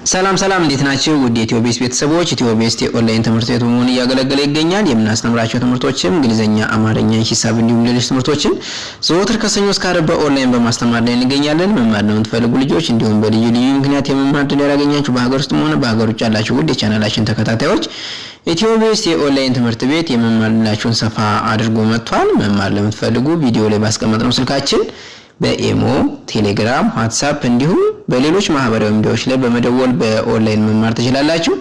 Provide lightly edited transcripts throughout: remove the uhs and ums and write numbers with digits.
ሰላም እንዴት ናችሁ? ውድ የኢትዮቤስ ቤተሰቦች ኢትዮቤስ ኦንላይን ትምህርት ቤት በመሆን እያገለገለ ይገኛል። የምናስተምራቸው ትምህርቶችም እንግሊዘኛ፣ አማርኛ፣ ሂሳብ እንዲሁም ሌሎች ትምህርቶችን ዘወትር ከሰኞ እስከ ዓርብ በኦንላይን በማስተማር ላይ እንገኛለን። መማር ነው የምትፈልጉ ልጆች እንዲሁም በልዩ ምክንያት የመማር ዕድል ያላገኛችሁ በሀገር ውስጥም ሆነ በሀገር ውጭ ያላችሁ ውድ የቻናላችን ተከታታዮች ኢትዮቤስ የኦንላይን ትምህርት ቤት የመማር ዕድላችሁን ሰፋ አድርጎ መጥቷል። መማር ለምትፈልጉ ቪዲዮ ላይ ባስቀመጥነው ስልካችን በኢሞ፣ ቴሌግራም፣ ዋትስአፕ እንዲሁም በሌሎች ማህበራዊ ሚዲያዎች ላይ በመደወል በኦንላይን መማር ትችላላችሁ።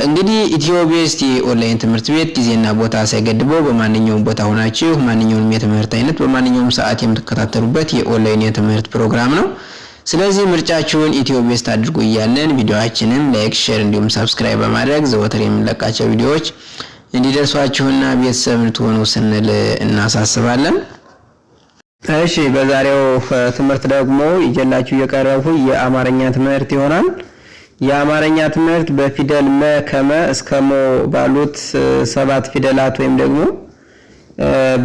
እንግዲህ ኢትዮቤስ የኦንላይን ትምህርት ቤት ጊዜና ቦታ ሳይገድበው በማንኛውም ቦታ ሆናችሁ ማንኛውንም የትምህርት አይነት በማንኛውም ሰዓት የምትከታተሉበት የኦንላይን የትምህርት ፕሮግራም ነው። ስለዚህ ምርጫችሁን ኢትዮቤስ አድርጉ እያለን ቪዲዮአችንን ላይክ፣ ሼር እንዲሁም ሰብስክራይብ በማድረግ ዘወትር የምንለቃቸው ቪዲዮዎች እንዲደርሷችሁና ቤተሰብ እንድትሆኑ ስንል እናሳስባለን። እሺ በዛሬው ትምህርት ደግሞ ይጀላችሁ የቀረቡ የአማርኛ ትምህርት ይሆናል። የአማርኛ ትምህርት በፊደል መ ከመ እስከ ሞ ባሉት 7 ፊደላት ወይም ደግሞ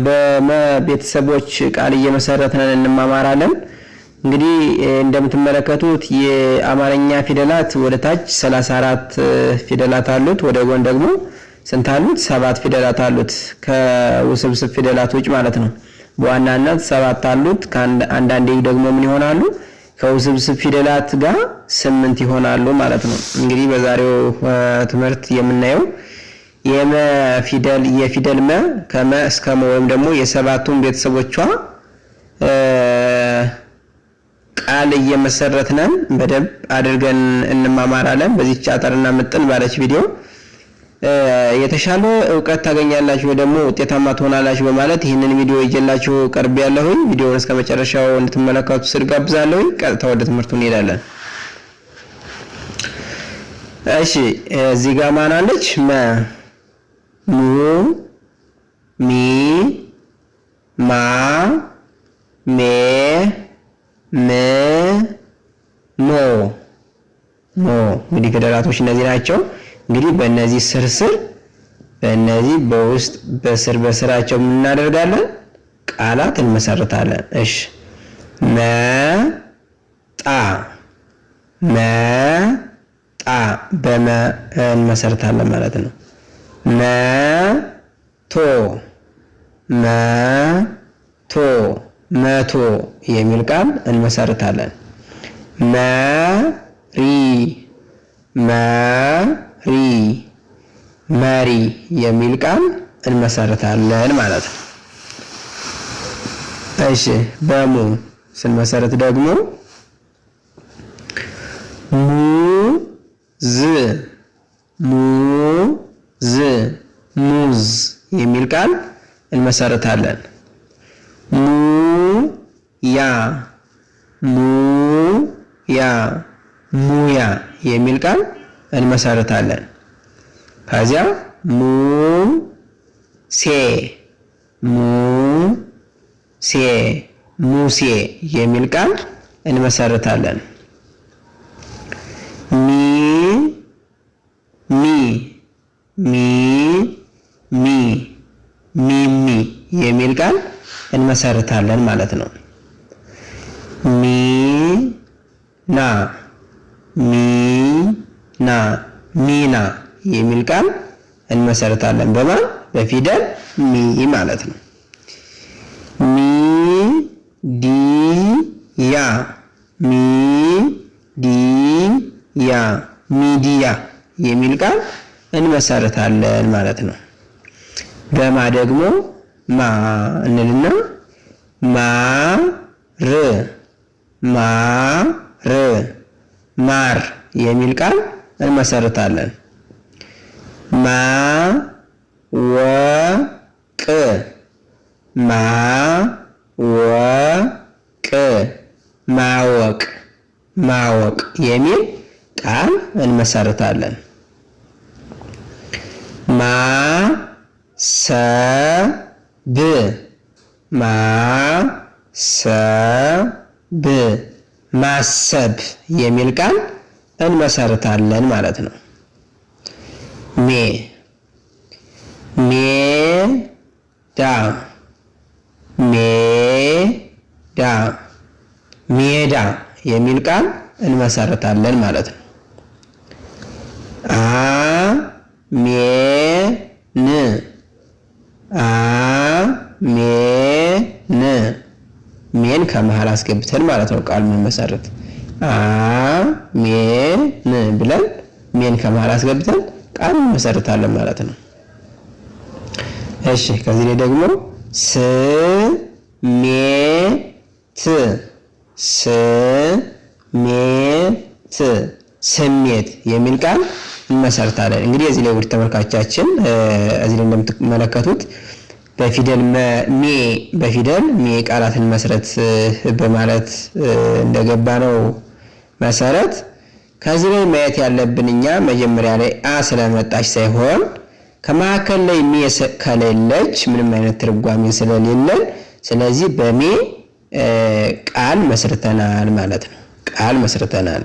በመ ቤተሰቦች ቃል እየመሰረትን እንማማራለን። እንግዲህ እንደምትመለከቱት የአማርኛ ፊደላት ወደ ታች 34 ፊደላት አሉት፣ ወደ ጎን ደግሞ ስንት አሉት? 7 ፊደላት አሉት፣ ከውስብስብ ፊደላት ውጭ ማለት ነው። በዋናነት 7 አሉት። አንዳንዴ ደግሞ ምን ይሆናሉ? ከውስብስብ ፊደላት ጋር 8 ይሆናሉ ማለት ነው። እንግዲህ በዛሬው ትምህርት የምናየው የመ ፊደል የፊደል መ ከመ እስከ ሞ ወይም ደግሞ የሰባቱን ቤተሰቦቿ ቃል እየመሰረትን በደንብ አድርገን እንማማራለን። በዚህ ቻተርና ምጥን ባለች ቪዲዮ የተሻለ ዕውቀት ታገኛላችሁ ደግሞ ውጤታማ ትሆናላችሁ በማለት ይህንን ቪዲዮ ይዤላችሁ ቀርብ ያለሁኝ። ቪዲዮውን እስከ መጨረሻው እንድትመለከቱ ስል ጋብዛለሁኝ። ቀጥታ ወደ ትምህርቱ እንሄዳለን። እሺ እዚህ ጋር ማን አለች? መ፣ ሙ፣ ሚ፣ ማ፣ ሜ፣ ም፣ ሞ። እንግዲህ ፊደላቶች እነዚህ ናቸው። እንግዲህ በእነዚህ ስርስር በእነዚህ በውስጥ በስራቸው ምን እናደርጋለን? ቃላት እንመሰርታለን። እሺ መጣ በመ እንመሰርታለን ማለት ነው። መቶ የሚል ቃል እንመሰርታለን። መሪ የሚል ቃል እንመሰርታለን ማለት ነው። እሺ በሙ ስንመሰርት ደግሞ ሙዝ የሚል ቃል እንመሰርታለን። ሙያ የሚል ቃል እንመሰርታለን። ከዚያ ሙሴ የሚል ቃል እንመሰርታለን። ሚሚ የሚል ቃል እንመሰርታለን ማለት ነው። ሚና የሚል ቃል እንመሰርታለን። በማን? በፊደል ሚ ማለት ነው። ሚዲያ የሚል ቃል እንመሰርታለን ማለት ነው። በማ ደግሞ ማ እንልና ማር የሚል ቃል እንመሰርታለን። ማወቅ የሚል ቃል እንመሰርታለን። ማሰብ የሚል ቃል እንመሰርታለን ማለት ነው። ሜዳ የሚል ቃል እንመሰርታለን ማለት ነው። ሜን ከመሃል አስገብተን ማለት ነው ቃል መመሰረት አሜን ብለን ሜን ከመሃል አስገብተን ቃል መመሰርታለን ማለት ነው። እሺ ከዚህ ላይ ደግሞ ስሜት የሚል ቃል እንመሰርታለን። እንግዲህ እዚህ ላይ ውድ ተመልካቾቻችን እዚህ ላይ እንደምትመለከቱት በፊደል ሜ ቃላትን መስረት በማለት እንደገባ ነው መሰረት ከዚህ ላይ ማየት ያለብን እኛ መጀመሪያ ላይ ስለመጣች ሳይሆን ከመካከል ላይ ሜ ከሌለች ምንም አይነት ትርጓሜ ስለሌለን ስለዚህ በሜ ቃል መስርተናል ማለት ነው። ቃል መስርተናል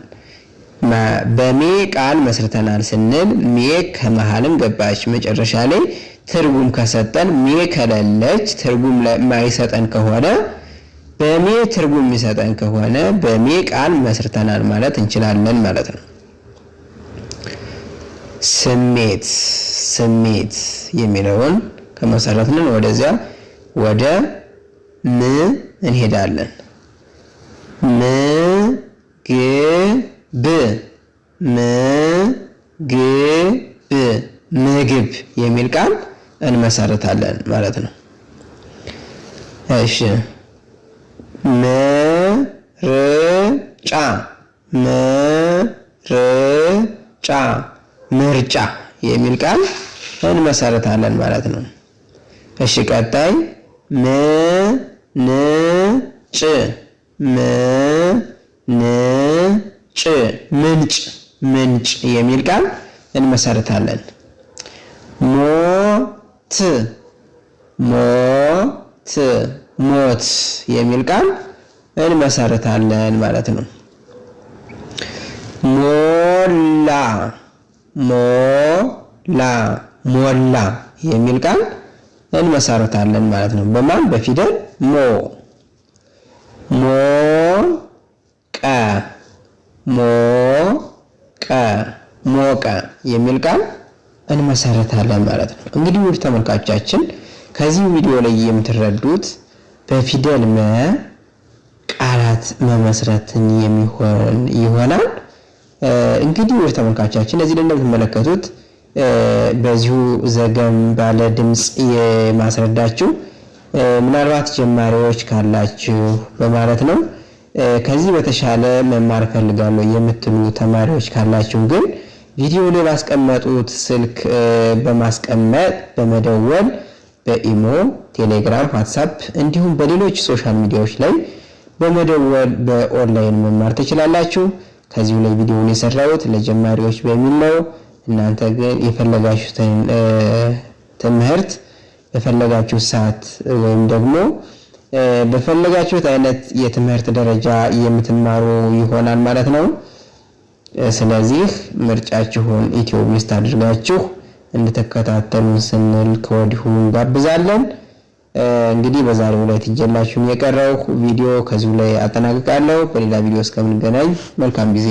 በሜ ቃል መስርተናል ስንል ሜ ከመሃልም ገባች መጨረሻ ላይ ትርጉም ከሰጠን ሜ ከሌለች ትርጉም ማይሰጠን ከሆነ በሜ ትርጉም የሚሰጠን ከሆነ በሜ ቃል መስርተናል ማለት እንችላለን ማለት ነው። ስሜት የሚለውን ከመሰረትን ወደዚያ ወደ ም እንሄዳለን። ምግብ የሚል ቃል እንመሰርታለን ማለት ነው። እሺ ምርጫ የሚል ቃል እንመሰርታለን ማለት ነው። እሺ ቀጣይ ምንጭ የሚል ቃል እንመሰርታለን። ሞት የሚል ቃል እንመሰርታለን ማለት ነው። ሞላ የሚል ቃል እንመሰርታለን ማለት ነው። በማን በፊደል ሞቀ የሚል ቃል እንመሰርታለን ማለት ነው። እንግዲህ ውድ ተመልካቾቻችን ከዚህ ቪዲዮ ላይ የምትረዱት በፊደል መ ቃላት መመስረትን የሚሆን ይሆናል። እንግዲህ ውድ ተመልካቾቻችን እዚህ ላይ እንደምትመለከቱት በዚሁ ዘገም ባለ ድምጽ የማስረዳችሁ ምናልባት ጀማሪዎች ካላችሁ በማለት ነው። ከዚህ በተሻለ መማር ፈልጋለሁ የምትሉ ተማሪዎች ካላችሁ ግን ቪዲዮ ላይ ባስቀመጡት ስልክ በማስቀመጥ በመደወል በኢሞ፣ ቴሌግራም፣ ዋትስአፕ እንዲሁም በሌሎች ሶሻል ሚዲያዎች ላይ በመደወል በኦንላይን መማር ትችላላችሁ። ከዚሁ ላይ ቪዲዮውን የሰራሁት ለጀማሪዎች በሚል ነው። እናንተ ግን የፈለጋችሁትን ትምህርት በፈለጋችሁት ሰዓት ወይም ደግሞ በፈለጋችሁት አይነት የትምህርት ደረጃ የምትማሩ ይሆናል ማለት ነው። ስለዚህ ምርጫችሁን ኢትዮቤስት አድርጋችሁ እንድትከታተሉን ስንል ከወዲሁ እንጋብዛለን። እንግዲህ በዛሬው ላይ ትጀላችሁን የቀረው ቪዲዮ ከዚሁ ላይ አጠናቅቃለሁ። በሌላ ቪዲዮ እስከምንገናኝ መልካም ጊዜ